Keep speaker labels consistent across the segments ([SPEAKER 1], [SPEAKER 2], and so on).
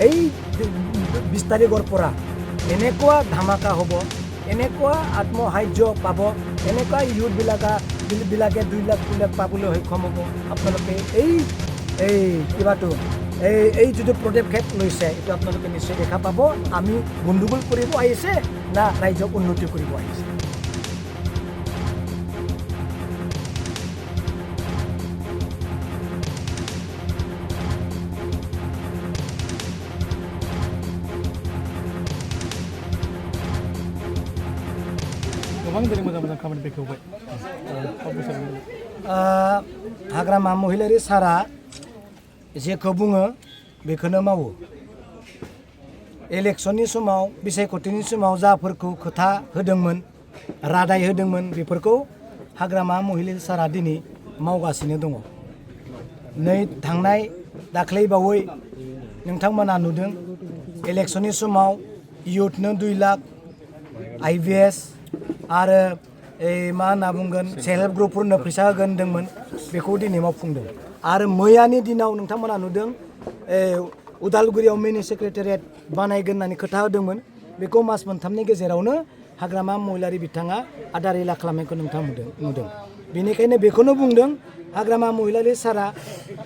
[SPEAKER 1] এই 20 তাৰিখৰ পৰা এনেকুৱা ধামাকা হ'ব, এনেকুৱা আত্মসাহাৰ্য পাব, এনেকুৱা ইউথবিলাকে 2 লাখ পাবলৈ সক্ষম হ'ব। আপোনালোকে এই কিবাটো এই যিটো পদক্ষেপ লৈছে এইটো আপোনালোকে নিশ্চয় দেখা পাব। আমি গণ্ডগোল কৰিব আহিছে না ৰাইজক উন্নতি কৰিব আহিছে।
[SPEAKER 2] गोबां दिनै मोजां खामानि बेखेवबाय।
[SPEAKER 1] हाग्रामा महिलारि सारा जेखौ बुङो बेखौनो मावो। इलेक्शननि समाव बिसायख'थिनि समाव जाफोरखौ खोथा होदोंमोन, रादाय होदोंमोन, बेफोरखौ हाग्रामा महिलारि सारा दिनै मावगासिनो दङ। नै थांनाय दाख्लैबावै नोंथांमोना नुदों इलेक्शननि समाव इयुथनो 2 लाख IVS आरो मा होनना बुंगोन सेल्फ हेल्प ग्रुपफोरनो फैसा होगोन होनदोंमोन, बेखौ दिनै मावफुंदों। आरो मैयानि दिनाव नोंथांमोना नुदों उदालगुरियाव मिनि सेक्रेटारियेट बानायगोन होननानै खोथा होदोंमोन, बेखौ मास मोनथामनि गेजेरावनो हाग्रामा महिलारि बिथाङा आदारिला खालामनायखौ नोंथां नुदों। बेनिखायनो बेखौनो बुंदों हाग्रामा महिलारि सारा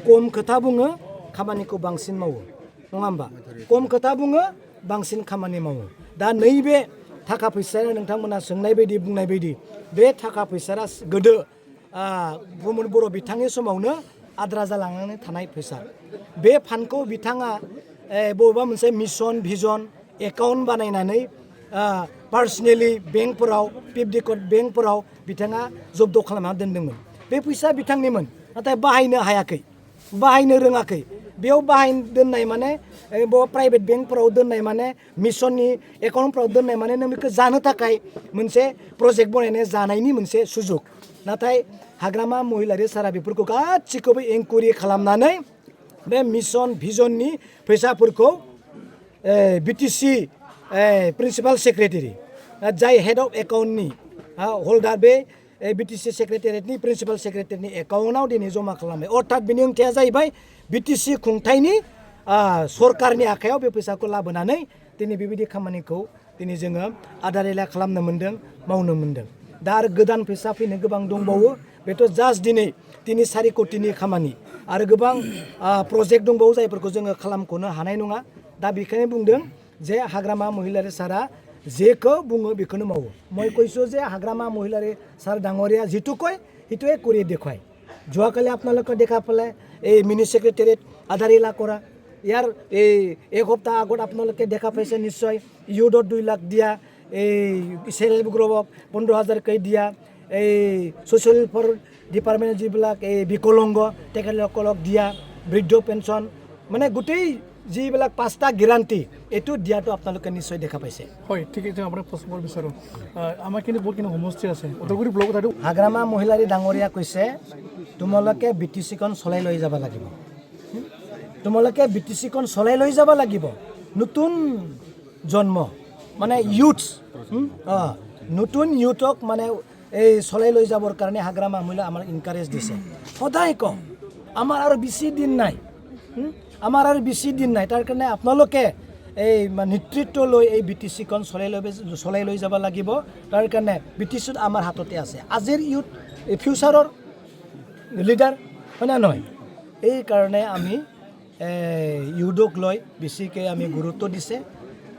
[SPEAKER 1] खम खोथा बुङो, खामानिखौ बांसिन मावो, नङा होमबा? खम खोथा बुङो, बांसिन खामानि मावो। दा नैबे थाखा फैसाया नोंथांमोना सोंनाय बायदि बुंनाय बायदि बे थाखा फैसाया गोदो प्रमद बर' बिथांनि समावनो आद्रा जालांनानै थानाय फैसा। बे फान्डखौ बिथाङा बबेबा मोनसे मिशन भिजन एकाउन्ट बानायनानै पार्सनेलि बेंकफोराव पिपडिकट बेंकफोराव बिथाङा जब्द खालामना दोनदोंमोन। बे फैसा बिथांनिमोन, नाथाय बाहायनो हायाखै, बाहायनो रोङाखै। बेयाव बाहायनो दोननाय माने बबेबा प्राइभेट बेंकफोराव दोननाय माने मिशननि एकाउन्टफ्राव दोननाय माने नों बेखौ जानो थाखाय मोनसे प्रजेक्ट बनायनाय जानायनि मोनसे सुजुग। नाथाय हाग्रामा महिलारि सारा बेफोरखौ गासिखौबो इनकुवेरि खालामनानै बे मिशन भिजननि फैसाफोरखौ BTC प्रिन्सिपाल सेक्रेटारि जाय हेड अफ एकाउन्टनि हल्डार बे BTC सेक्रेटारियेटनि प्रिन्सिपाल सेक्रेटारिनि एकाउन्टआव दिनै जमा खालामबाय। अर्थात बेनि ओंथिया जाहैबाय BTC खुंथायनि सरकारनि आखायाव बे फैसाखौ लाबोनानै दिनै बेबायदि खामानिखौ दिनै जोङो आदारिला खालामनो मोन्दों, मावनो मोन्दों। दा आरो गोदान फैसा फैनो गोबां दंबावो। बेथ' जास्ट दिनै 3-4 कोटिनि खामानि आरो गोबां प्रजेक्ट दंबावो जायफोरखौ जोङो खालामख'नो हानाय नङा। दा बेखायनो बुंदों जे हाग्रामा महिलारि सारा जेखौ बुङो बेखौनो मावो। মই কৈছোঁ যে হাগ্ৰামা মহিলাৰী ছাৰ ডাঙৰীয়া যিটো কয় সেইটোৱে কৰি দেখুৱায়। যোৱাকালি আপোনালোকে দেখা পালে এই মিনি সেক্ৰেটাৰিয়েট আধাৰিলা কৰা, ইয়াৰ এক সপ্তাহ আগত আপোনালোকে দেখা পাইছে নিশ্চয় ইউথত 2 লাখ দিয়া, এই সেল্ফ হেল্প গ্ৰুপক 15,000কৈ দিয়া, এই ছ'চিয়েল ফৰ ডিপাৰ্টমেণ্ট যিবিলাক এই বিকলংগ তেখেতসকলক দিয়া, বৃদ্ধ পেঞ্চন, মানে গোটেই যিবিলাক 5টা গেৰাণ্টি এইটো দিয়াটো আপোনালোকে নিশ্চয় দেখা পাইছে।
[SPEAKER 2] হয়, ঠিক আছে। আপোনাক প্ৰশ্ন কৰিব বিচাৰোঁ, আমাৰ কিন্তু বহুতখিনি সমষ্টি আছে ওদালগুৰি ব্লকত। আৰু
[SPEAKER 1] হাগ্ৰামা মহিলাৰী ডাঙৰীয়া কৈছে তোমালোকে BTCখন চলাই লৈ যাব লাগিব, তোমালোকে BTCখন চলাই লৈ যাব লাগিব। নতুন জন্ম মানে ইউথ, নতুন ইউথক মানে এই চলাই লৈ যাবৰ কাৰণে হাগ্ৰামা মহিলা আমাৰ ইনকাৰেজ দিছে। সদায় কওঁ আমাৰ আৰু বেছি দিন নাই, আমাৰ আৰু বেছি দিন নাই। তাৰ কাৰণে আপোনালোকে এই নেতৃত্ব লৈ এই BTCখন চলাই লৈ যাব লাগিব। তাৰ কাৰণে BTC আমাৰ হাততে আছে, আজিৰ ইউথ ফিউচাৰৰ লিডাৰ, হয় না নহয়? এই কাৰণে আমি ইউথক লৈ বেছিকৈ আমি গুৰুত্ব দিছে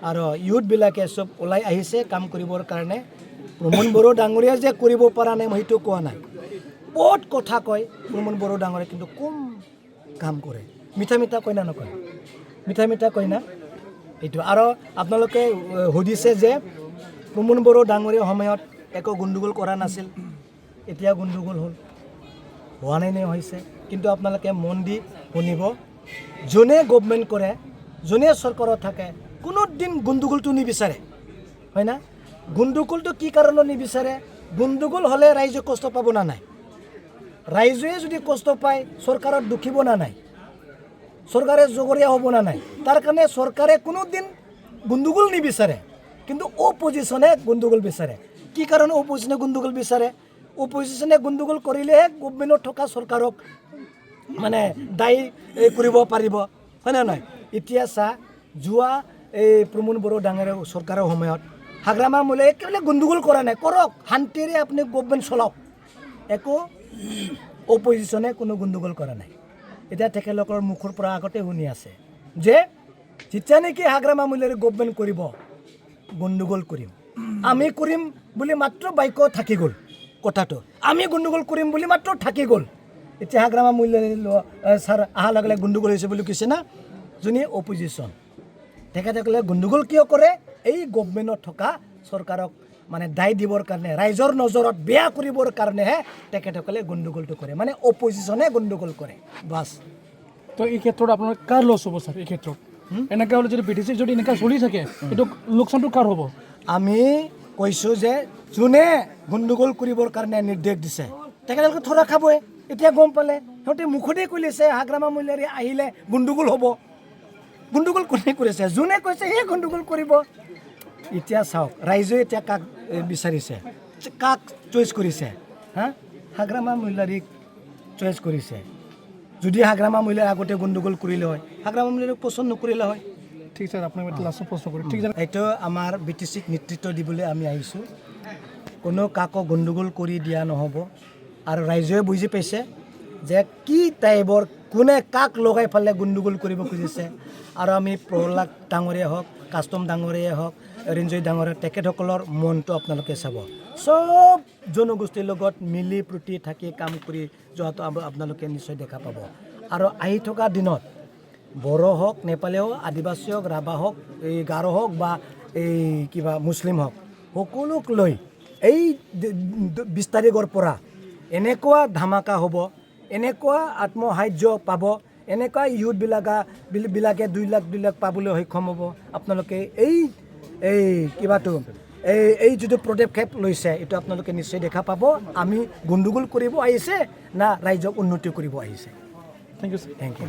[SPEAKER 1] আৰু ইউথবিলাকে চব ওলাই আহিছে কাম কৰিবৰ কাৰণে। প্ৰমোদ বড়ো ডাঙৰীয়া যে কৰিব পৰা নাই মই সেইটো কোৱা নাই, বহুত কথা কয় প্ৰমোদ বড়ো ডাঙৰীয়া, কিন্তু কম কাম কৰে। মিঠা মিঠা কয় না নকয়? মিঠা মিঠা কয় না? এইটো আৰু আপোনালোকে সুধিছে যে প্ৰমোদ বড়ো ডাঙৰীয়াৰ সময়ত একো গণ্ডগোল কৰা নাছিল, এতিয়া গণ্ডগোল হ'ল, হোৱা নাই নে হৈছে? কিন্তু আপোনালোকে মন দি শুনিব, যোনে গভমেণ্ট কৰে, যোনে চৰকাৰত থাকে, কোনো দিন গণ্ডগোলটো নিবিচাৰে, হয় না? গণ্ডগোলটো কি কাৰণত নিবিচাৰে? গণ্ডগোল হ'লে ৰাইজে কষ্ট পাব না নাই? ৰাইজে যদি কষ্ট পায় চৰকাৰত দুখিব না নাই? চৰকাৰে জগৰীয়া হ'ব না নাই? তাৰ কাৰণে চৰকাৰে কোনো দিন গণ্ডগোল নিবিচাৰে, কিন্তু অপজিশ্যনে গণ্ডগোল বিচাৰে। কি কাৰণে অপজিশ্যনে গণ্ডগোল বিচাৰে? অপজিশ্যনে গণ্ডগোল কৰিলেহে গভমেণ্টত থকা চৰকাৰক মানে দায়ী কৰিব পাৰিব, হয় না নহয়? এতিয়া চা যোৱা এই প্ৰমোদ বড়ো ডাঙৰীয়া চৰকাৰৰ সময়ত হাগ্ৰামা মহিলাই একেবাৰে গণ্ডগোল কৰা নাই কৰক শান্তিৰে আপুনি গভৰ্ণমেণ্ট চলাওক একো অপজিশ্যনে কোনো গণ্ডগোল কৰা নাই এতিয়া তেখেতলোকৰ মুখৰ পৰা আগতে শুনি আছে যে যেতিয়া নেকি হাগ্ৰামা মহিলাৰে গভৰ্ণমেণ্ট কৰিব গণ্ডগোল কৰিম আমি কৰিম বুলি মাত্ৰ বাক্য থাকি গ'ল কথাটো আমি গণ্ডগোল কৰিম বুলি মাত্ৰ থাকি গ'ল এতিয়া হাগ্ৰামা মহিলাৰে ছাৰ অহাৰ লগে লগে গণ্ডগোল হৈছে বুলি কৈছে না যোনে অপজিশ্যন তেখেতসকলে গণ্ডগোল কিয় কৰে এই গভৰ্ণমেণ্টত থকা চৰকাৰক মানে দায় দিবৰ কাৰণে ৰাইজৰ নজৰত বেয়া কৰিবৰ কাৰণেহে তেখেতসকলে গণ্ডগোলটো কৰে মানে অপজিশ্যনে গণ্ডগোল কৰে বাছ
[SPEAKER 2] তো এই ক্ষেত্ৰত আপোনাৰ কাৰ লছ হ'ব ছাৰ এই ক্ষেত্ৰত এনেকৈ হ'লে যদি BTC যদি এনেকৈ চলি থাকে এইটো লোকচানটো কাৰ হ'ব
[SPEAKER 1] আমি কৈছোঁ যে যোনে গণ্ডগোল কৰিবৰ কাৰণে নিৰ্দেশ দিছে তেখেতলোকে থৰা খাবই এতিয়া গম পালে সিহঁতে মুখতে কৈ লৈছে হাগ্ৰামা মহিলাৰী আহিলে গণ্ডগোল হ'ব গণ্ডগোল কোনে কৰিছে যোনে কৈছে সেই গণ্ডগোল কৰিব এতিয়া চাওক ৰাইজে এতিয়া কাক বিচাৰিছে কাক চইচ কৰিছে হা হাগ্ৰামা মহিলাৰীক চইচ কৰিছে যদি হাগ্ৰামা মহিলাৰ আগতে গণ্ডগোল কৰিলে হয় হাগ্ৰামা মহিলাৰীক পচন্দ নকৰিলে হয়
[SPEAKER 2] ঠিক আছে আপোনাক এটা লাষ্টত প্ৰশ্ন কৰিম ঠিক আছে
[SPEAKER 1] এইটো আমাৰ BTCক নেতৃত্ব দিবলৈ আমি আহিছোঁ কোনো কাকো গণ্ডগোল কৰি দিয়া নহ'ব আৰু ৰাইজে বুজি পাইছে যে কি টাইপৰ কোনে কাক লগাই ফালে গণ্ডগোল কৰিব খুজিছে আৰু আমি প্ৰহ্লাদ ডাঙৰীয়া হওক কাষ্টম ডাঙৰীয়াই হওক ৰিঞ্জয় ডাঙৰীয়া তেখেতসকলৰ মনটো আপোনালোকে চাব চব জনগোষ্ঠীৰ লগত মিলি প্ৰীতি থাকি কাম কৰি যোৱাটো আপোনালোকে নিশ্চয় দেখা পাব আৰু আহি থকা দিনত বড়ো হওক নেপালী হওক আদিবাসী হওক ৰাভা হওক এই গাৰো হওক বা এই কিবা মুছলিম হওক সকলোক লৈ এই 20 তাৰিখৰ পৰা এনেকুৱা ধামাকা হ'ব এনেকুৱা আত্মসাহাৰ্য পাব এনেকুৱা ইউথবিলাকে 2 লাখ পাবলৈ সক্ষম হ'ব আপোনালোকে এই কিবাটো এই যিটো পদক্ষেপ লৈছে এইটো আপোনালোকে নিশ্চয় দেখা পাব আমি গণ্ডগোল কৰিব আহিছে না ৰাইজক উন্নতি কৰিব আহিছে
[SPEAKER 2] thank you sir
[SPEAKER 1] thank U